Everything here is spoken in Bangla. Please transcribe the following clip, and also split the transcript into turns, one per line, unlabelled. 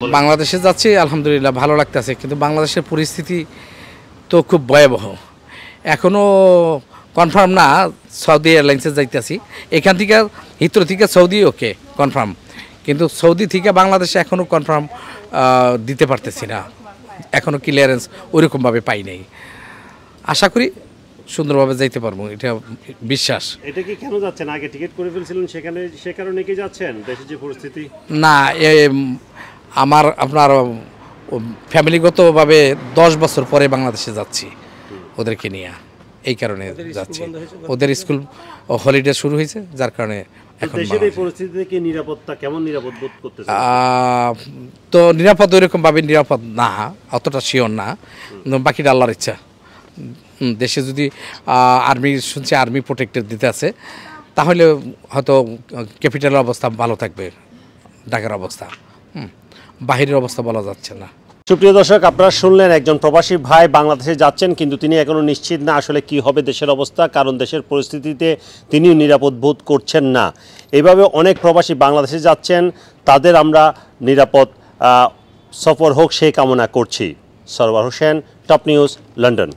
বাংলাদেশে যাচ্ছি আলহামদুলিল্লাহ ভালো লাগতেছে, কিন্তু বাংলাদেশের পরিস্থিতি তো খুব ভয়াবহ। এখনও কনফার্ম না সৌদি এয়ারলাইন্সে যাইতেছি। এখান থেকে হিথ্রো থেকে সৌদি ওকে কনফার্ম, কিন্তু সৌদি থেকে বাংলাদেশে এখনও কনফার্ম দিতে পারতেছি না, এখনও ক্লিয়ারেন্স ওইরকমভাবে পাই নাই। আশা করি সুন্দরভাবে যাইতে পারবো, এটা বিশ্বাস।
এটা কি কেন যাচ্ছেন? আগে টিকিট করে ফেলছিলেন, সে কারণে কি যাচ্ছেন? দেশের যে পরিস্থিতি
না, আপনার ফ্যামিলিগতভাবে 10 বছর পরে বাংলাদেশে যাচ্ছি ওদেরকে নিয়ে, এই কারণে যাচ্ছি। ওদের স্কুল হলিডে শুরু হয়েছে, যার কারণে এখন
দেশের এই পরিস্থিতিতে কি নিরাপত্তা কেমন নিরাপদ বোধ করতেছেন?
তো নিরাপদ ওইরকমভাবে নিরাপদ না, অতটা শিওর না, বাকিটা আল্লাহর ইচ্ছা। দেশে যদি শুনছি আর্মি প্রোটেক্টেড দিতে আছে, তাহলে হয়তো ক্যাপিটালের অবস্থা ভালো থাকবে, ঢাকার অবস্থা। বাহিরের অবস্থা বলা যাচ্ছে না।
সুপ্রিয় দর্শক, আপনারা শুনলেন একজন প্রবাসী ভাই বাংলাদেশে যাচ্ছেন, কিন্তু তিনি এখনও নিশ্চিত না আসলে কি হবে দেশের অবস্থা, কারণ দেশের পরিস্থিতিতে তিনিও নিরাপদ বোধ করছেন না। এইভাবে অনেক প্রবাসী বাংলাদেশে যাচ্ছেন, তাদের আমরা নিরাপদ সফর হোক সেই কামনা করছি। Sarwar Hossain, top news, London.